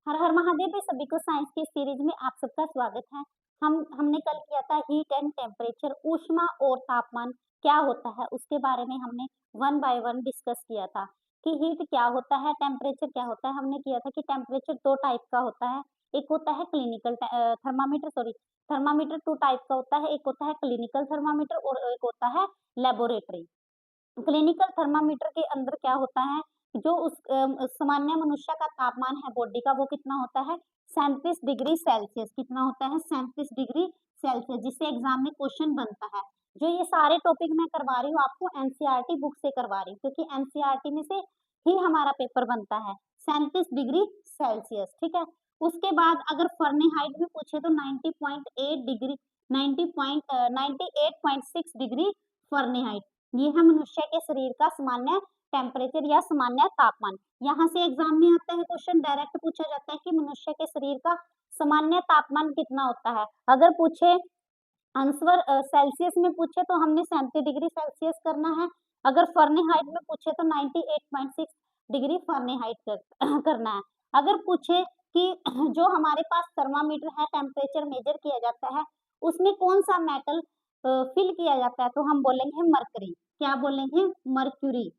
हर हर महादेव पे सभी को साइंस की सीरीज में आप सबका स्वागत है। हमने कल किया था हीट एंड टेम्परेचर, ऊष्मा और तापमान क्या होता है उसके बारे में हमने वन बाय वन डिस्कस किया था कि हीट क्या होता है, टेम्परेचर क्या होता है। हमने किया था कि टेम्परेचर दो टाइप का होता है, एक होता है क्लिनिकल थर्मामीटर टू टाइप का होता है, एक होता है क्लिनिकल थर्मामीटर और एक होता है लेबोरेटरी। क्लिनिकल थर्मामीटर के अंदर क्या होता है, जो उस सामान्य मनुष्य का तापमान है बॉडी का, वो कितना होता है 37 डिग्री सेल्सियस। कितना होता है 37 डिग्री सेल्सियस, जिससे एग्जाम में क्वेश्चन बनता है। जो ये सारे टॉपिक मैं करवा रही हूँ आपको एनसीईआरटी बुक से करवा रही हूँ, क्योंकि एनसीईआरटी में से ही हमारा पेपर बनता है 37 डिग्री सेल्सियस। ठीक है, उसके बाद अगर फahrenheit में पूछे तो 90.8 डिग्री 98.6 डिग्री फahrenheit, ये है मनुष्य के शरीर का सामान्य टेम्परेचर या सामान्य तापमान। यहाँ से एग्जाम में आता है क्वेश्चन, डायरेक्ट पूछा जाता है कि मनुष्य के शरीर का सामान्य तापमान कितना होता है। अगर पूछे आंसर सेल्सियस में पूछे तो हमने 37 डिग्री सेल्सियस करना है। अगर फahrenheit में पूछे तो 98.6 डिग्री फahrenheit करना है। अगर पूछे कि जो हमारे पास थर्मामीटर है, टेम्परेचर मेजर किया जाता है, उसमें कौन सा मेटल फिल किया जाता है, तो हम बोलेंगे मरकरी। क्या बोलेंगे? मर्क्यूरी,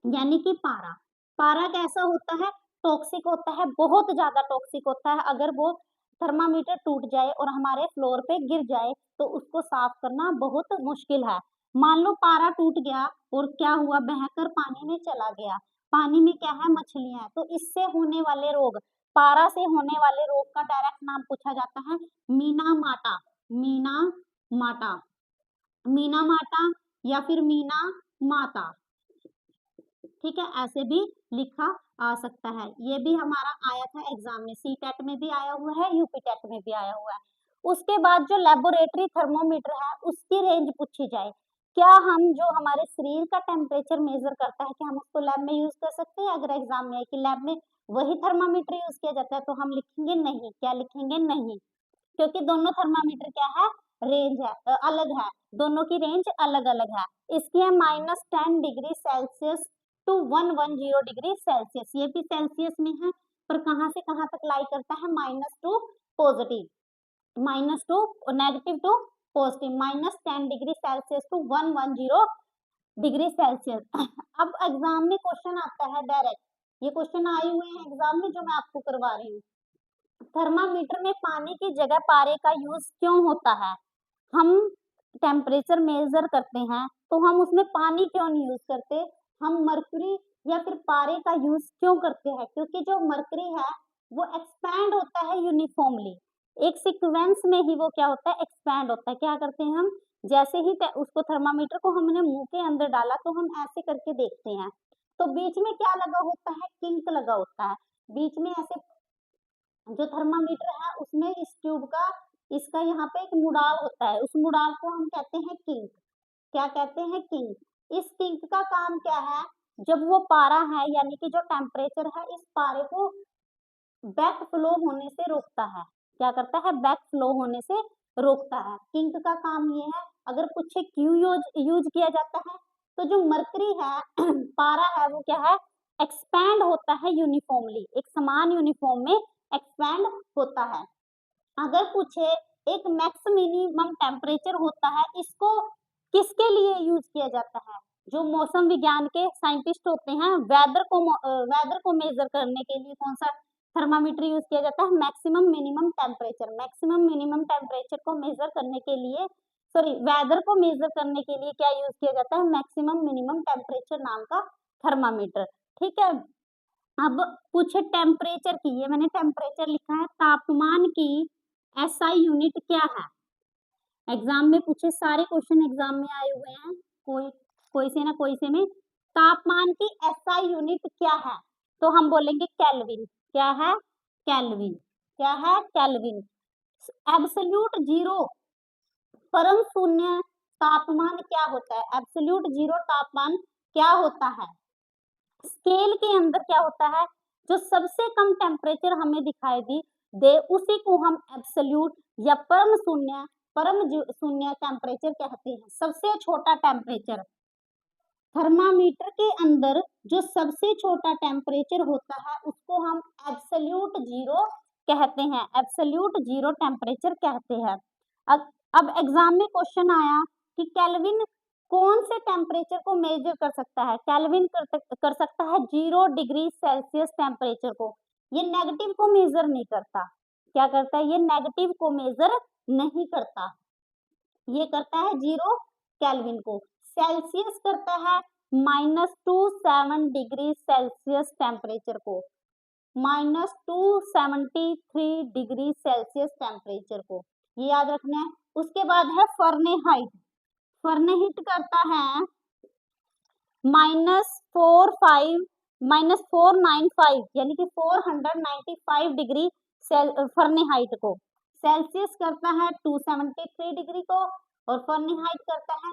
यानी कि पारा। पारा कैसा होता है? टॉक्सिक होता है, बहुत ज्यादा टॉक्सिक होता है। अगर वो थर्मामीटर टूट जाए और हमारे फ्लोर पे गिर जाए तो उसको साफ करना बहुत मुश्किल है। मान लो पारा टूट गया और क्या हुआ, बहकर पानी में चला गया। पानी में क्या है? मछलियां हैं। तो इससे होने वाले रोग, पारा से होने वाले रोग का डायरेक्ट नाम पूछा जाता है मीना माटा। मीना माटा, मीना माटा या फिर मीना माता। ठीक है, ऐसे भी लिखा आ सकता है। ये भी हमारा आया था एग्जाम में, सी टेट में भी आया हुआ है, यूपी टेट में भी आया हुआ है। उसके बाद जो लेबोरेटरी थर्मोमीटर है उसकी रेंज पूछी जाए, क्या हम जो हमारे शरीर का टेम्परेचर मेजर करता है, क्या हम उसको लैब में यूज कर सकते हैं? अगर एग्जाम में है कि लैब में वही थर्मामीटर यूज किया जाता है तो हम लिखेंगे नहीं। क्या लिखेंगे? नहीं, क्योंकि दोनों थर्मामीटर क्या है? रेंज है, अलग है, दोनों की रेंज अलग अलग है। इसकी है -10 degree Celsius to 110 degree Celsius. ये भी सेल्सियस में है, पर कहां से कहां तक लाई करता है? Minus to positive, minus to negative to positive, -10 degree Celsius to 110 degree Celsius. अब एग्जाम में क्वेश्चन आता है डायरेक्ट, ये क्वेश्चन आए हुए हैं एग्जाम में जो मैं आपको करवा रही हूँ। थर्मामीटर में पानी की जगह पारे का यूज क्यों होता है? हम टेम्परेचर मेजर करते हैं तो हम उसमें पानी क्यों नहीं यूज करते? हम मरकरी या फिर पारे का यूज क्यों करते हैं? क्योंकि जो मरकरी है वो एक्सपैंड होता है यूनिफॉर्मली, एक सीक्वेंस में ही वो क्या होता है? एक्सपैंड होता है। क्या करते हैं हम? जैसे ही उसको थर्मामीटर को हमने मुंह के अंदर डाला तो हम ऐसे करके देखते हैं, तो बीच में क्या लगा होता है? किंक लगा होता है। बीच में ऐसे जो थर्मामीटर है उसमें इस ट्यूब का, इसका यहाँ पे एक मुड़ाव होता है, उस मुड़ाव को हम कहते हैं किंक। क्या कहते हैं? किंक। इस किंक का काम क्या है? जब वो पारा है यानी कि जो टेम्परेचर है, इस पारे को बैक फ्लो होने से रोकता है। क्या करता है? बैक फ्लो होने से रोकता है। किंक का काम ये है। अगर पूछे क्यों यूज किया जाता है, तो जो मरकरी है पारा है वो क्या है? एक्सपैंड होता है यूनिफॉर्मली, एक समान यूनिफॉर्म में एक्सपैंड होता है। अगर पूछे एक मैक्स मिनिमम टेम्परेचर होता है, इसको किसके लिए यूज किया जाता है? जो मौसम विज्ञान के साइंटिस्ट होते हैं, वेदर को मेजर करने के लिए कौन सा थर्मामीटर यूज किया जाता है? Maximum minimum temperature. Maximum minimum temperature को मेजर करने के लिए, सॉरी, वेदर को मेजर करने के लिए क्या यूज किया जाता है? मैक्सिमम मिनिमम टेम्परेचर नाम का थर्मामीटर। ठीक है, अब पूछे टेम्परेचर की, ये मैंने टेम्परेचर लिखा है, तापमान की एसआई यूनिट क्या है? एग्जाम में पूछे, सारे क्वेश्चन एग्जाम में आए हुए हैं, कोई कोई से ना कोई से में। तापमान की एसआई यूनिट क्या है? तो हम बोलेंगे केल्विन। क्या है? केल्विन। क्या है? केल्विन। एब्सोल्यूट जीरो, परम शून्य तापमान क्या होता है? एब्सोल्यूट जीरो तापमान क्या होता है? स्केल के अंदर क्या होता है? जो सबसे कम टेम्परेचर हमें दिखाई दे उसी को हम एब्सोल्यूट या परम शून्य टेम्परेचर कहते हैं। सबसे छोटा टेम्परेचर, थर्मामीटर के अंदर जो सबसे छोटा टेम्परेचर होता है उसको जिसको हम एब्सोल्यूट जीरो कहते हैं, एब्सोल्यूट जीरो टेम्परेचर कहते हैं। अब एग्जाम में क्वेश्चन आया कि केल्विन कौन से टेम्परेचर को मेजर कर सकता है? केल्विन कर सकता है 0 डिग्री सेल्सियस टेम्परेचर को। ये नेगेटिव को मेजर नहीं करता। क्या करता है? ये नेगेटिव को मेजर नहीं करता, ये करता है 0 केल्विन को। सेल्सियस करता है -270 डिग्री सेल्सियस टेम्परेचर को, -273 डिग्री सेल्सियस टेम्परेचर को, ये याद रखना है। उसके बाद है फahrenheit। फahrenheit करता है -495 यानी कि 495 डिग्री फahrenheit को। सेल्सियस करता है 273 डिग्री को और फahrenheit करता है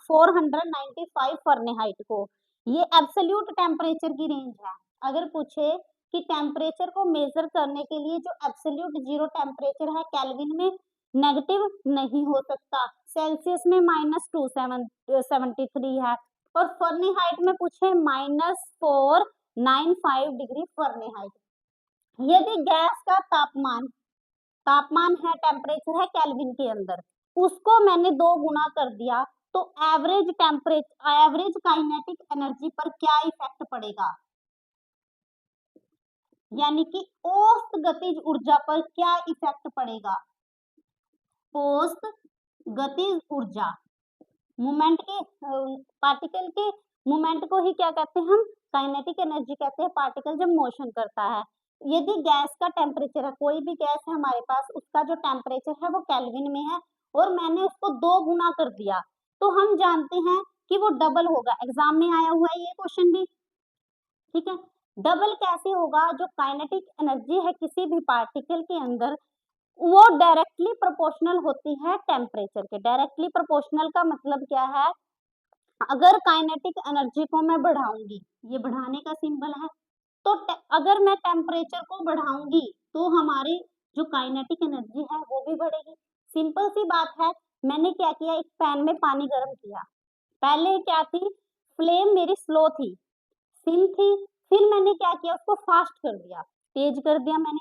495 फahrenheit को। ये एब्सोल्यूट टेम्परेचर की रेंज है। अगर पूछे कि टेम्परेचर को मेजर करने के लिए जो एब्सोल्यूट जीरो टेम्परेचर है केल्विन में नेगेटिव नहीं हो सकता, सेल्सियस में -273 है और फahrenheit में पूछे -495 डिग्री फahrenheit। यदि गैस का तापमान है, टेम्परेचर है केल्विन के अंदर, उसको मैंने 2 गुना कर दिया तो एवरेज काइनेटिक एनर्जी पर क्या इफेक्ट पड़ेगा? यानी कि औसत गतिज ऊर्जा पर क्या इफेक्ट पड़ेगा? औसत गतिज ऊर्जा, मूवमेंट के पार्टिकल के मूवमेंट को ही क्या कहते हैं हम? काइनेटिक एनर्जी कहते हैं, पार्टिकल जब मोशन करता है। यदि गैस का टेम्परेचर है, कोई भी गैस है हमारे पास, उसका जो टेम्परेचर है वो केल्विन में है और मैंने उसको 2 गुना कर दिया तो हम जानते हैं कि वो डबल होगा। एग्जाम में आया हुआ है ये क्वेश्चन भी, ठीक है। डबल कैसे होगा? जो काइनेटिक एनर्जी है किसी भी पार्टिकल के अंदर वो डायरेक्टली प्रोपोर्शनल होती है टेम्परेचर के। डायरेक्टली प्रोपोर्शनल का मतलब क्या है? अगर काइनेटिक एनर्जी को मैं बढ़ाऊंगी, ये बढ़ाने का सिंबल है, तो अगर मैं टेम्परेचर को बढ़ाऊंगी तो हमारी जो काइनेटिक एनर्जी है वो भी बढ़ेगी। सिंपल सी बात है। मैंने क्या किया, एक पैन में पानी गर्म किया, पहले क्या थी, फ्लेम मेरी स्लो थी, सिम थी, फिर मैंने क्या किया, उसको फास्ट कर दिया, तेज कर दिया मैंने।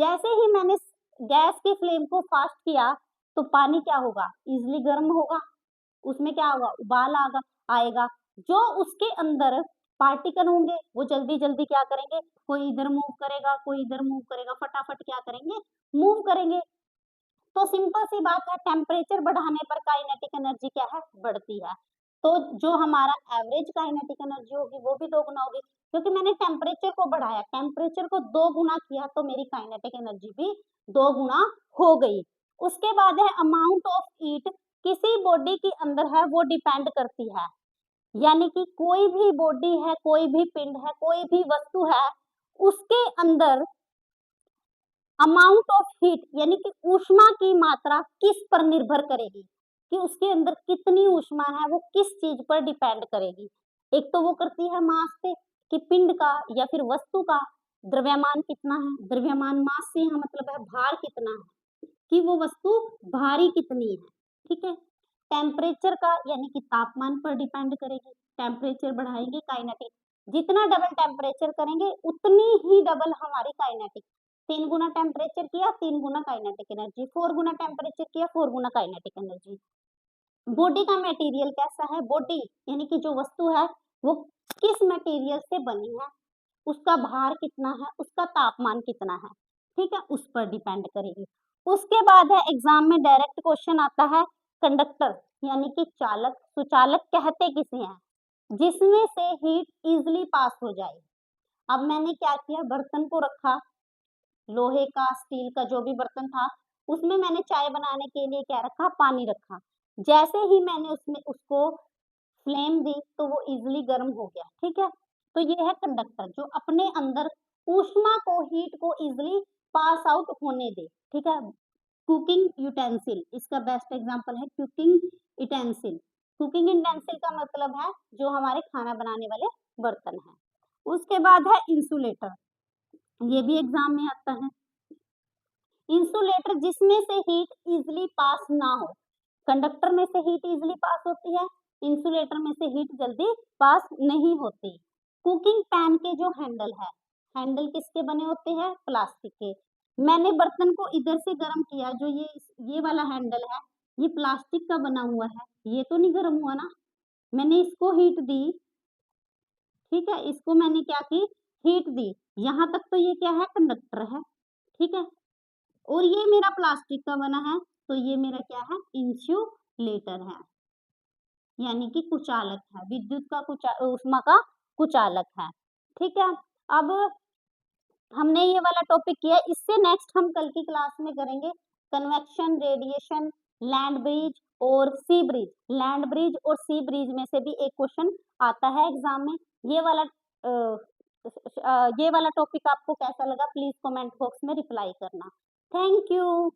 जैसे ही मैंने गैस की फ्लेम को फास्ट किया तो पानी क्या होगा? इजिली गर्म होगा, उसमें क्या होगा? उबाल आएगा। जो उसके अंदर पार्टिकल होंगे वो जल्दी जल्दी क्या करेंगे? कोई इधर मूव करेगा, कोई इधर मूव करेगा, फटाफट क्या करेंगे? मूव करेंगे। तो सिंपल सी बात है, टेम्परेचर बढ़ाने पर काइनेटिक एनर्जी क्या है? बढ़ती है। तो जो हमारा एवरेज काइनेटिक एनर्जी होगी वो भी 2 गुना होगी, क्योंकि मैंने टेम्परेचर को बढ़ाया, टेम्परेचर को 2 गुना किया तो मेरी काइनेटिक एनर्जी भी 2 गुना हो गई। उसके बाद है अमाउंट ऑफ हीट, किसी बॉडी के अंदर है वो डिपेंड करती है, यानी कि कोई भी बॉडी है, कोई भी पिंड है, कोई भी वस्तु है, उसके अंदर अमाउंट ऑफ हीट यानी कि ऊष्मा की मात्रा किस पर निर्भर करेगी, कि उसके अंदर कितनी ऊष्मा है वो किस चीज पर डिपेंड करेगी। एक तो वो करती है मास पे, कि पिंड का या फिर वस्तु का द्रव्यमान कितना है, द्रव्यमान मास से यहाँ मतलब है भार कितना है, कि वो वस्तु भारी कितनी है, ठीक है। टेम्परेचर का यानी कि तापमान पर डिपेंड करेगी, टेम्परेचर बढ़ाएंगे काइनेटिक, जितना डबल टेम्परेचर करेंगे उतनी ही डबल हमारी काइनेटिक। 3 गुना टेम्परेचर किया 3 गुना काइनेटिक एनर्जी, 4 गुना टेम्परेचर किया 4 गुना काइनेटिक एनर्जी। बॉडी का मटेरियल कैसा है? बॉडी यानी कि जो वस्तु है वो किस मटेरियल से बनी है, उसका भार कितना है, उसका तापमान कितना है, ठीक है, उस पर डिपेंड करेगी। उसके बाद है एग्जाम में डायरेक्ट क्वेश्चन आता है कंडक्टर यानी कि चालक। सुचालक कहते किसे हैं? जिसमें से हीट इजिली पास हो जाए। अब मैंने क्या किया, बर्तन को रखा, लोहे का, स्टील का, जो भी बर्तन था, उसमें मैंने चाय बनाने के लिए क्या रखा? पानी रखा। जैसे ही मैंने उसमें उसको फ्लेम दी तो वो इजिली गर्म हो गया, ठीक है। तो ये है कंडक्टर, जो अपने अंदर ऊष्मा को, हीट को इजिली पास आउट होने दे, ठीक है। कुकिंग यूटेंसिल इसका बेस्ट एग्जांपल है, कुकिंग यूटेंसिल। कुकिंग यूटेंसिल का मतलब है जो हमारे खाना बनाने वाले बर्तन हैं। उसके बाद है इंसुलेटर, ये भी एग्जाम में आता है। इंसुलेटर जिसमें से हीट इजिली पास ना हो, कंडक्टर में से हीट इजिली पास होती है, इंसुलेटर में से हीट जल्दी पास नहीं होती। कुकिंग पैन के जो हैंडल है, हैंडल किसके बने होते हैं? प्लास्टिक के। मैंने बर्तन को इधर से गर्म किया, जो ये वाला हैंडल है, ये प्लास्टिक का बना हुआ है, ये तो नहीं गर्म हुआ ना। मैंने इसको हीट दी, ठीक है, इसको मैंने क्या की? हीट दी। यहाँ तक तो ये क्या है? कंडक्टर है, ठीक है। और ये मेरा प्लास्टिक का बना है, तो ये मेरा क्या है? इंसुलेटर है, यानी कि कुचालक है, विद्युत का ऊष्मा का कुचालक है, ठीक है। अब हमने ये वाला टॉपिक किया, इससे नेक्स्ट हम कल की क्लास में करेंगे कन्वेक्शन, रेडिएशन, लैंड ब्रिज और सी ब्रिज। लैंड ब्रिज और सी ब्रिज में से भी एक क्वेश्चन आता है एग्जाम में। ये वाला टॉपिक आपको कैसा लगा? प्लीज कमेंट बॉक्स में रिप्लाई करना। Thank you.